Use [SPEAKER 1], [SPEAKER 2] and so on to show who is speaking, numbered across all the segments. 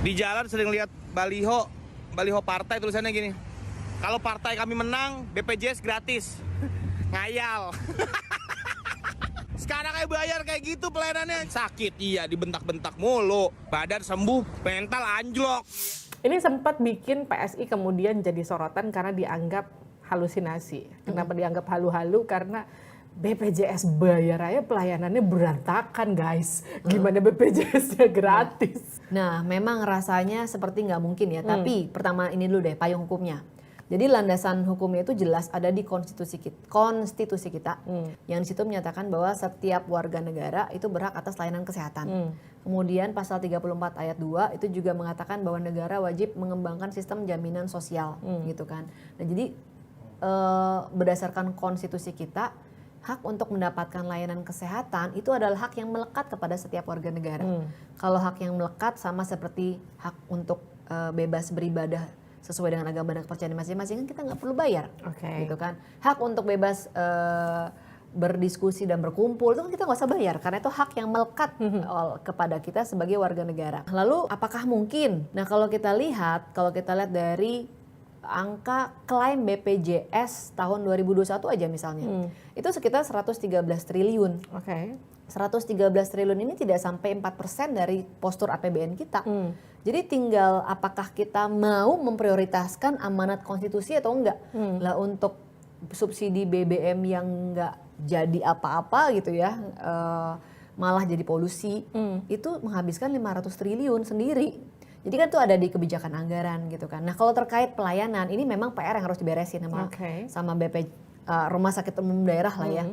[SPEAKER 1] Di jalan sering lihat baliho partai tulisannya gini. Kalau partai kami menang, BPJS gratis. Ngayal. Sekarang kayak bayar kayak gitu pelayanannya. Sakit, iya, dibentak-bentak mulu. Badan sembuh, mental anjlok.
[SPEAKER 2] Ini sempat bikin PSI kemudian jadi sorotan karena dianggap halusinasi. Kenapa dianggap halu-halu? Karena BPJS bayar aja pelayanannya berantakan, guys. Gimana BPJS-nya gratis?
[SPEAKER 3] Nah, memang rasanya seperti nggak mungkin ya. Tapi pertama ini dulu deh, payung hukumnya. Jadi landasan hukumnya itu jelas ada di konstitusi kita, yang di situ menyatakan bahwa setiap warga negara itu berhak atas layanan kesehatan. Kemudian pasal 34 ayat 2 itu juga mengatakan bahwa negara wajib mengembangkan sistem jaminan sosial, gitu kan. Nah, jadi berdasarkan konstitusi kita, hak untuk mendapatkan layanan kesehatan itu adalah hak yang melekat kepada setiap warga negara. Kalau hak yang melekat sama seperti hak untuk bebas beribadah sesuai dengan agama dan kepercayaan masing-masing, kan kita nggak perlu bayar, gitu kan. Hak untuk bebas berdiskusi dan berkumpul itu kan kita nggak usah bayar karena itu hak yang melekat kepada kita sebagai warga negara. Lalu apakah mungkin? Nah, kalau kita lihat dari angka klaim BPJS tahun 2021 aja misalnya, itu sekitar 113 triliun. 113 triliun ini tidak sampai 4% dari postur APBN kita. Jadi tinggal apakah kita mau memprioritaskan amanat konstitusi atau enggak. Lah untuk subsidi BBM yang enggak jadi apa-apa gitu ya, malah jadi polusi, itu menghabiskan 500 triliun sendiri. Jadi kan itu ada di kebijakan anggaran gitu kan. Nah, kalau terkait pelayanan, ini memang PR yang harus diberesin sama rumah sakit umum daerah lah ya.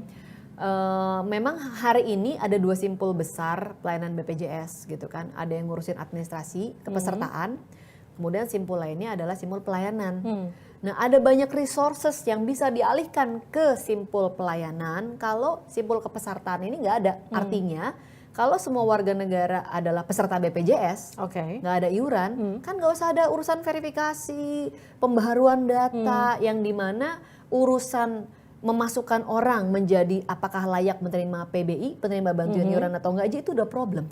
[SPEAKER 3] Memang hari ini ada dua simpul besar pelayanan BPJS gitu kan. Ada yang ngurusin administrasi, kepesertaan, kemudian simpul lainnya adalah simpul pelayanan. Nah, ada banyak resources yang bisa dialihkan ke simpul pelayanan kalau simpul kepesertaan ini nggak ada. Artinya kalau semua warga negara adalah peserta BPJS, nggak ada iuran, kan nggak usah ada urusan verifikasi, pembaharuan data, yang dimana urusan memasukkan orang menjadi apakah layak menerima PBI, penerima bantuan iuran atau enggak aja itu udah problem.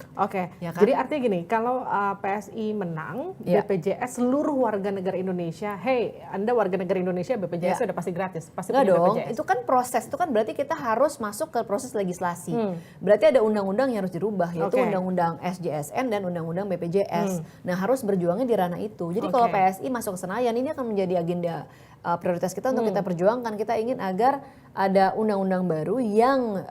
[SPEAKER 3] Ya kan?
[SPEAKER 2] Jadi artinya gini, kalau PSI menang, BPJS seluruh warga negara Indonesia, hey, Anda warga negara Indonesia, BPJS udah pasti gratis, pasti punya
[SPEAKER 3] dong,
[SPEAKER 2] BPJS.
[SPEAKER 3] itu kan proses, itu kan berarti kita harus masuk ke proses legislasi. Berarti ada undang-undang yang harus dirubah, yaitu undang-undang SJSN dan undang-undang BPJS. Nah, harus berjuangnya di ranah itu. Jadi kalau PSI masuk ke Senayan, ini akan menjadi agenda prioritas kita untuk kita perjuangkan. Kita ingin agar ada undang-undang baru yang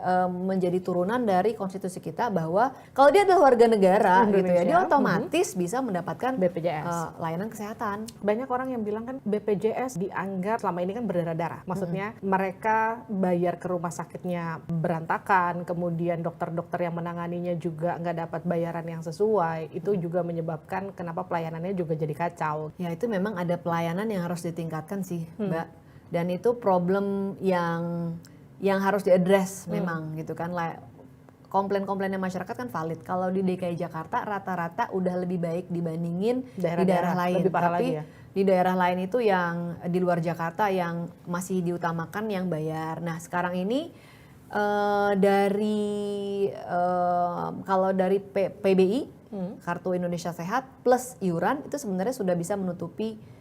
[SPEAKER 3] menjadi turunan dari konstitusi kita, bahwa kalau dia adalah warga negara gitu ya, dia otomatis bisa mendapatkan
[SPEAKER 2] BPJS,
[SPEAKER 3] layanan kesehatan.
[SPEAKER 2] Banyak orang yang bilang kan BPJS dianggap selama ini kan berdarah-darah. Maksudnya mereka bayar ke rumah sakitnya berantakan, kemudian dokter-dokter yang menanganinya juga nggak dapat bayaran yang sesuai. Itu juga menyebabkan kenapa pelayanannya juga jadi kacau.
[SPEAKER 3] Ya, itu memang ada pelayanan yang harus ditingkatkan sih, Mbak. Dan itu problem yang harus diadres memang gitu kan. Komplain-komplainnya masyarakat kan valid. Kalau di DKI Jakarta rata-rata udah lebih baik dibandingin di daerah lain. Tapi di daerah lain itu yang di luar Jakarta yang masih diutamakan yang bayar. Nah, sekarang ini kalau dari PBI, Kartu Indonesia Sehat plus iuran itu sebenarnya sudah bisa menutupi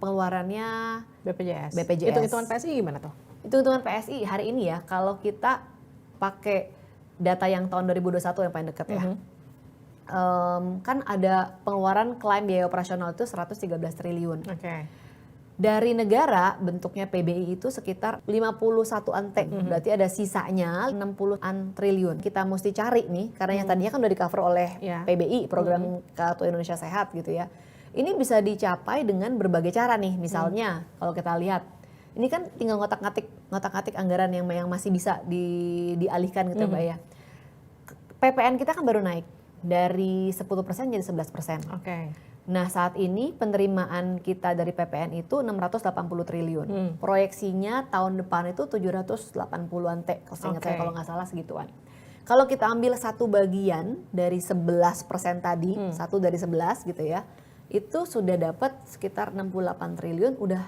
[SPEAKER 3] pengeluarannya BPJS.
[SPEAKER 2] Hitung-hitungan PSI gimana tuh?
[SPEAKER 3] Hitung-hitungan PSI hari ini ya, kalau kita pakai data yang tahun 2021 yang paling dekat ya, kan ada pengeluaran klaim biaya operasional itu 113 triliun. Dari negara bentuknya PBI itu sekitar 51-an T, berarti ada sisanya 60-an triliun. Kita mesti cari nih, karena yang tadinya kan udah di cover oleh PBI, program Kartu Indonesia Sehat gitu ya. Ini bisa dicapai dengan berbagai cara nih. Misalnya kalau kita lihat, ini kan tinggal ngotak-ngatik anggaran yang masih bisa dialihkan gitu Mbak ya. PPN kita kan baru naik dari 10% jadi 11%. Nah, saat ini penerimaan kita dari PPN itu 680 triliun. Proyeksinya tahun depan itu 780-an T, kalau nggak salah segituan. Kalau kita ambil satu bagian dari 11% tadi, satu dari 11 gitu ya, itu sudah dapat sekitar 68 triliun, udah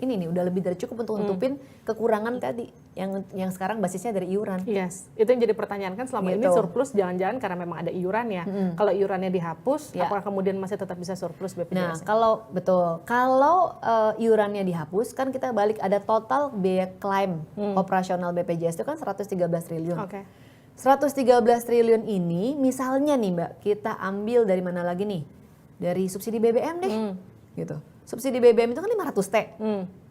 [SPEAKER 3] ini nih udah lebih dari cukup untuk nutupin kekurangan tadi yang sekarang basisnya dari iuran.
[SPEAKER 2] Yes, itu yang jadi pertanyaan kan selama ini
[SPEAKER 3] Gitu.
[SPEAKER 2] surplus jangan-jangan karena memang ada iuran ya. Kalau iurannya dihapus,
[SPEAKER 3] Ya.
[SPEAKER 2] apakah kemudian masih tetap bisa surplus
[SPEAKER 3] Nah,
[SPEAKER 2] BPJS?
[SPEAKER 3] kalau iurannya dihapus kan kita balik ada total biaya klaim operasional BPJS itu kan 113 triliun.
[SPEAKER 2] Oke.
[SPEAKER 3] 113 triliun ini misalnya nih Mbak, kita ambil dari mana lagi nih? Dari subsidi BBM deh. Gitu. Subsidi BBM itu kan 500 T.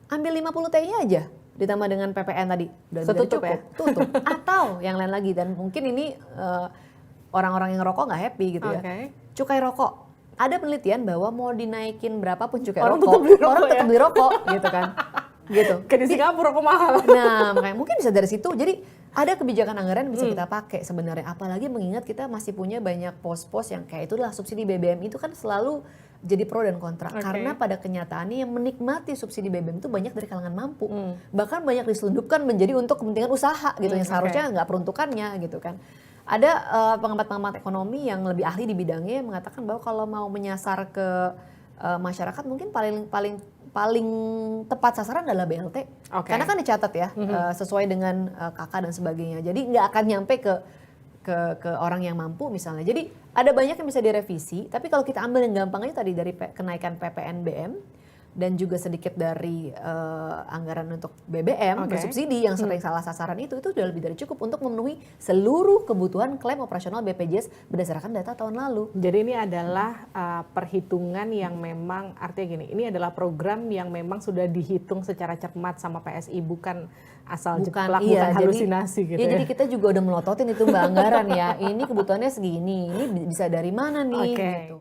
[SPEAKER 3] Ambil 50 T-nya aja ditambah dengan PPN tadi. Udah
[SPEAKER 2] Setutup
[SPEAKER 3] cukup.
[SPEAKER 2] ya?
[SPEAKER 3] Tutup. Atau yang lain lagi dan mungkin ini orang-orang yang rokok nggak happy gitu ya.
[SPEAKER 2] Oke.
[SPEAKER 3] Cukai rokok. Ada penelitian bahwa mau dinaikin berapapun cukai
[SPEAKER 2] Orang
[SPEAKER 3] rokok,
[SPEAKER 2] tetap beli rokok
[SPEAKER 3] orang tetap
[SPEAKER 2] ya?
[SPEAKER 3] beli rokok gitu kan. Gitu.
[SPEAKER 2] Kayak di Singapura kok mahal.
[SPEAKER 3] Nah, makanya mungkin bisa dari situ. Jadi ada kebijakan anggaran yang bisa kita pakai sebenarnya. Apalagi mengingat kita masih punya banyak pos-pos yang kayak itulah subsidi BBM itu kan selalu jadi pro dan kontra.
[SPEAKER 2] Oke.
[SPEAKER 3] Karena pada kenyataannya yang menikmati subsidi BBM itu banyak dari kalangan mampu. Bahkan banyak diselundupkan menjadi untuk kepentingan usaha gitu yang seharusnya nggak peruntukannya gitu kan. Ada pengamat-pengamat ekonomi yang lebih ahli di bidangnya yang mengatakan bahwa kalau mau menyasar ke masyarakat mungkin paling tepat sasaran adalah BLT.
[SPEAKER 2] Oke.
[SPEAKER 3] Karena kan dicatat ya sesuai dengan KK dan sebagainya. Jadi nggak akan nyampe ke orang yang mampu misalnya. Jadi ada banyak yang bisa direvisi. Tapi kalau kita ambil yang gampangnya tadi dari kenaikan PPNBM dan juga sedikit dari anggaran untuk BBM
[SPEAKER 2] Oke.
[SPEAKER 3] bersubsidi yang sering salah sasaran itu sudah lebih dari cukup untuk memenuhi seluruh kebutuhan klaim operasional BPJS berdasarkan data tahun lalu.
[SPEAKER 2] Jadi ini adalah perhitungan yang memang artinya gini, ini adalah program yang memang sudah dihitung secara cermat sama PSI, bukan asal jeplak, bukan halusinasi gitu ya.
[SPEAKER 3] Jadi kita juga udah melototin itu Mbak anggaran ya. Ini kebutuhannya segini, ini bisa dari mana nih
[SPEAKER 2] Oke.
[SPEAKER 3] gitu.